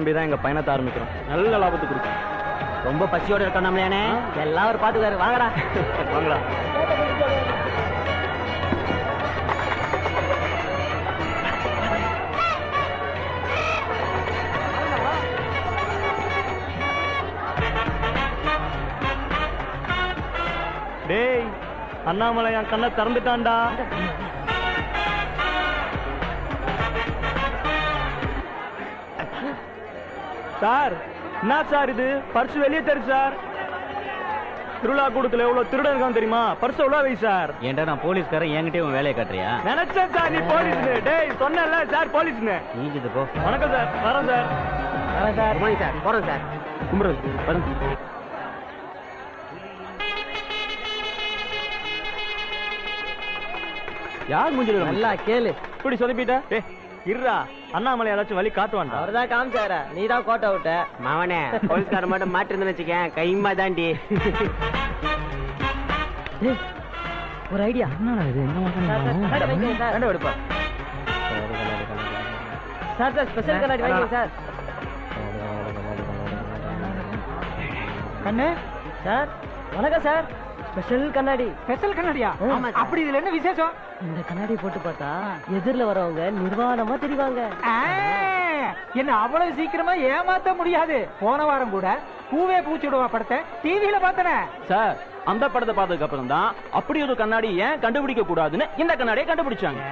நம்பிதான் எங்க பயணத்தை ஆரம்பிக்கிறோம். நல்ல லாபத்தை கொடுக்கும். ரொம்ப பசியோட இருக்கோம் நம்மளே. எல்லாம் ஒரு பாத்துக்காரு. வாங்கடா வாங்கடா. டேய், அண்ணாமலை என் கண்ணை திறந்துட்டான்டா. சார், என்ன சார் இது? பர்ஸ் வெளியே தரு சார். திருவிழா கூடத்துல எவ்வளவு திருடன் இருக்கான் தெரியுமா? பர்ஸ் எவ்வளவு வை சார். ஏன்டா நான் போலீஸ்காரன், என்கிட்ட உன் வேலையை காட்டுறியா? நினைச்சேன் சார் நீ போலீஸ்னு. டேய், சொன்னேன்ல சார் போலீஸ்னு. நீங்க இது போ. வணக்கம் சார். வரேன் சார். வரேன் சார். குமாரி சார். போறேன் சார். கும்பிடுறது வரேன். யார் மூஞ்சில நல்லா கேளு. இப்படி சொதப்பிட்ட? ஏய் இருடா, அண்ணாமலை ஏதாச்சும் வழி காட்டுவான்டா. அவர்தான் காமிச்சாரா, நீ தான் கோட்டை விட்ட. மாவனே, போலீஸ்கார மட்டும் மாட்டிருந்து வச்சுக்கேன், கைமா தாண்டி. ஒரு ஐடியா. என்னடா இது? என்ன எடுப்பா சார்? சார் ஸ்பெஷல் கண்ணாடி வாங்கிங்க சார். கண்ணு சார். வணக்கம் சார். ஸ்பெஷல் கண்ணாடி. ஸ்பெஷல் கண்ணாடியா? அப்படி இதுல என்ன விசேஷம்? இந்த கண்ணாடி போட்டு பார்த்தா எதிரில வரவங்க நிர்வாணமா தெரிவாங்க. என்ன அவ்வளவு சீக்கிரமா ஏமாத்த முடியாது. போன வாரம் கூட பூவே பூச்சிடுவா படத்தை டிவியில பார்த்தனே சார். அந்த படத்தை பார்த்ததுக்கு அப்புறம் தான் அப்படி ஒரு கண்ணாடி ஏன் கண்டுபிடிக்க கூடாதுன்னு இந்த கண்ணாடியை கண்டுபிடிச்சாங்க.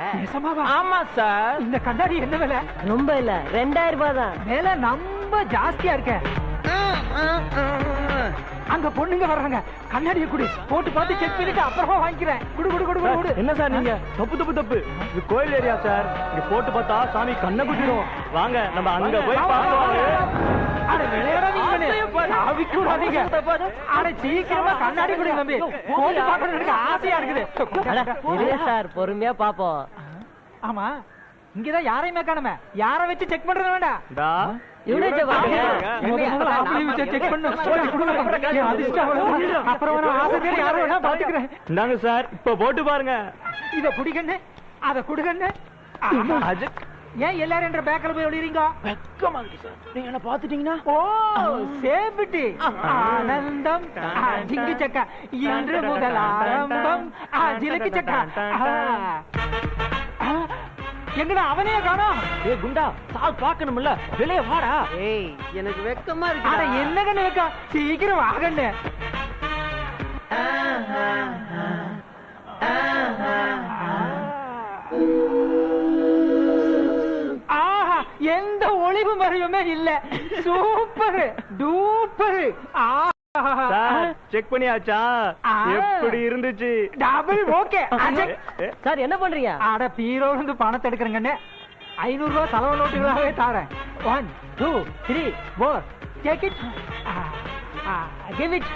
ஆமா சார். இந்த கண்ணாடி என்ன விலை? ரொம்ப இல்ல, 2000 ரூபாய் தான். விலை ரொம்ப ஜாஸ்தியா இருக்க. அங்க பொண்ணுங்க வர்றாங்க. கண்ணாடியை குடு, போட்டு பார்த்து செக் பண்ணிட்டு அப்புறமா வாங்கிக்கிறேன். குடு குடு குடு குடு. என்ன சார் நீங்க? தப்பு தப்பு தப்பு. இது கோயில் ஏரியா சார். இங்க போட்டு பார்த்தா சாமி கண்ணை குத்திரும். வாங்க நம்ம அங்க போய் பார்க்கலாம். அட விளையாடாதீங்க, ஆவிக்கூடாதீங்க. அட சீக்கிரமா கண்ணாடி குடு தம்பி. போட்டு பார்க்கணும், எனக்கு ஆசையா இருக்குது. சார் பொறுமையா பாப்போம். ஆமா, இங்கதான் யாரையுமே காணுமே. யாரை வச்சு செக் பண்றது வேண்டாம். இந்தாங்க சார், இப்ப போட்டு பாருங்க. இத குடிக்கண்ணு, அத குடுக்கண்ணு. ஏன் எல்லாரும் என்ற பேக்கல போய் ஒளிறீங்க? வெக்கமா இருக்கு சார். நீங்க என்ன பாத்துட்டீங்கன்னா? ஓ சேபிட்டி ஆனந்தம் ஜிங்கி சக்கா இன்று முதல் ஆரம்பம் ஜிலக்கி சக்கா. எங்கடா அவனே காணோம்? ஏ குண்டா, சால் பார்க்கணும்ல, வெளியே வாடா. ஏய் எனக்கு வெக்கமா இருக்கு. அட என்ன கண்ணு வெக்கா, சீக்கிரம் வாகண்ணு. ஆஹா, எந்த ஒளிவு மறைவுமே இல்ல. Super duper. செக் பண்ணியாச்சா? எப்படி இருந்துச்சு? Double okay. சார் என்ன பண்றீங்க? அட பீரோல இருந்து பணத்தை எடுக்கிறேங்கன்னு 500 ரூபாய் செலவு நோட்டுகளாவே தாரேன். 1 2 3 4 டேக் இட். Give it.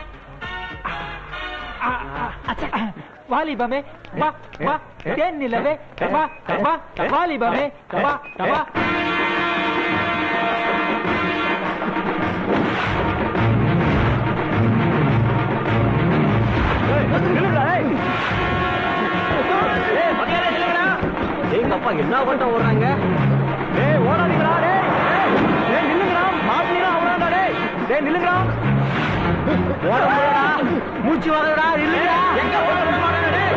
வாலிபமே வா வா, தேன் நிலவே வா வா, வாலிபமே வா வா. அப்பா என்ன பண்ண ஓடுறாங்க? டேய் ஓடாதீங்களா? டேய் நில்லுங்கடா. மாப்பிள்ளை அவனாடா. டேய் நில்லுங்கடா. ஓடடா. மூச்சு வரடா. நில்லுடா. எங்க ஓடுறீங்க? டேய்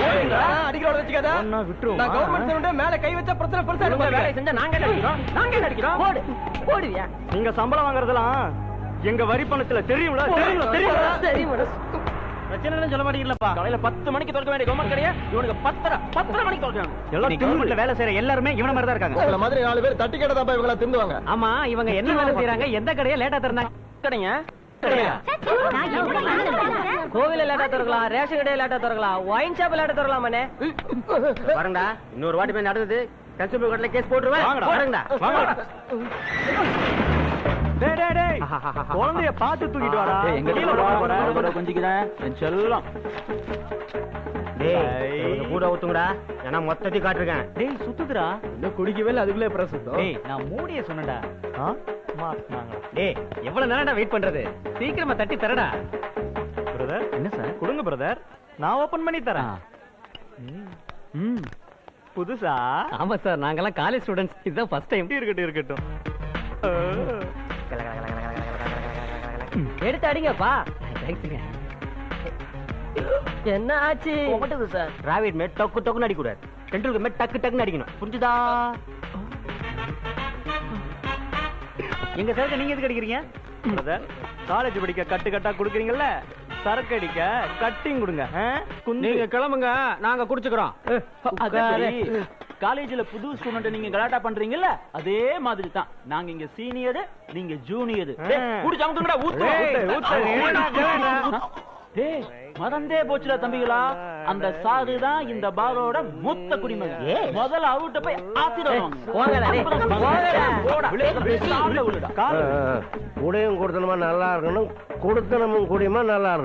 நில்லுடா. அடிக்கிறோட வெச்சுக்கடா. நான் விட்டுறோம். நான் கவர்மெண்ட் சவுண்ட் மேல கை வச்சா பிரச்சனை பெருசா இருக்கும். வேலை செஞ்சா நாங்க என்ன அடிக்கிறோம்? நாங்க என்ன அடிக்கிறோம்? ஓடு. ஓடுவியா? நீங்க சம்பளம் வாங்குறதெல்லாம் எங்க வரி பணத்துல தெரியும்ல? தெரியும்ல? பிரச்சனை சொல்ல மாட்டீங்களா? காலையில 10 மணிக்கு திறக்க வேண்டிய கவர்மெண்ட் கடையை இவனுக்கு 10:30 மணிக்கு திறக்காங்க. எல்லாம் கவர்மெண்ட்ல வேலை செய்யற எல்லாருமே இவன மாதிரி தான் இருக்காங்க. உங்கள மாதிரி 4 பேர் தட்டி கடை தான் இவங்கள திருந்துவாங்க. ஆமா, இவங்க என்ன வேலை செய்றாங்க? எந்த கடையை லேட்டா திறந்தாங்க? கடைங்க கோவில லேட்டா திறக்கலாம், ரேஷன் கடையை லேட்டா திறக்கலாம், ஒயின் ஷாப் லேட்டா திறக்கலாமானே. வரங்கடா, இன்னொரு வாட்டி போய் நடந்தது கன்சியூமர் கோர்ட்ல கேஸ் போட்டுருவேன். வரங்கடா வாங்கடா. டேய் டேய் டேய், குழந்தைய பார்த்து தூக்கிட்டு வாடா. எங்க கீழ போற கொஞ்சிக்கிறேன் என் செல்லம். டேய் கூட ஊத்துங்கடா, ஏன்னா மொத்தத்தை காட்டுறேன். டேய் சுத்துதுடா. இன்னும் குடிக்கவே இல்ல, அதுக்குள்ளே பிரஸ் சுத்தம். டேய் நான் மூடிய சொன்னடா. மாத்துனாங்க. டேய் எவ்வளவு நேரம்டா வெயிட் பண்றது? சீக்கிரமா தட்டி தரடா. பிரதர் என்ன சார்? கொடுங்க பிரதர், நான் ஓபன் பண்ணி தரேன். புதுசா? ஆமா சார், நாங்கெல்லாம் காலேஜ் ஸ்டூடெண்ட்ஸ். இதுதான் ஃபர்ஸ்ட் டைம். இருக்கட்டும் இருக்கட்டும். எடுத்து அடிங்கப்பா. என்ன ஆச்சு? ஓட்டுது சார். டிராவிட் மேட் டக்கு டக்குன்னு அடிக்க கூடாது. டெண்டுல்கர் மேட் டக்கு டக்குன்னு அடிக்கணும். புரிஞ்சுதா? எங்க சரக்கு நீங்க எதுக்கு அடிக்கிறீங்க? பிரதர், காலேஜ் படிக்க கட்டு கட்டா குடுக்குறீங்கல்ல, சரக்கு அடிக்க கட்டிங் கொடுங்க. நீங்க கிளம்புங்க, நாங்க குடிச்சுக்கிறோம். காலேஜ்ல புது ஸ்டூடெண்ட் நீங்க கலாட்டா பண்றீங்கல்ல, அதே மாதிரி தான் நாங்க இங்க சீனியர், நீங்க ஜூனியர். குடிச்சு அமுக்குங்கடா, டேய் மறந்தே போச்சுடா தம்பிகளா, அந்த சாரு தான் இந்த பாரோட மூத்த குடிமகன். முதல்ல அவர்கிட்ட போய் ஆத்திரம் கூடையும் கொடுத்தனமா நல்லா இருக்கணும், கொடுத்தனமும் கூடியமா நல்லா இருக்கணும்.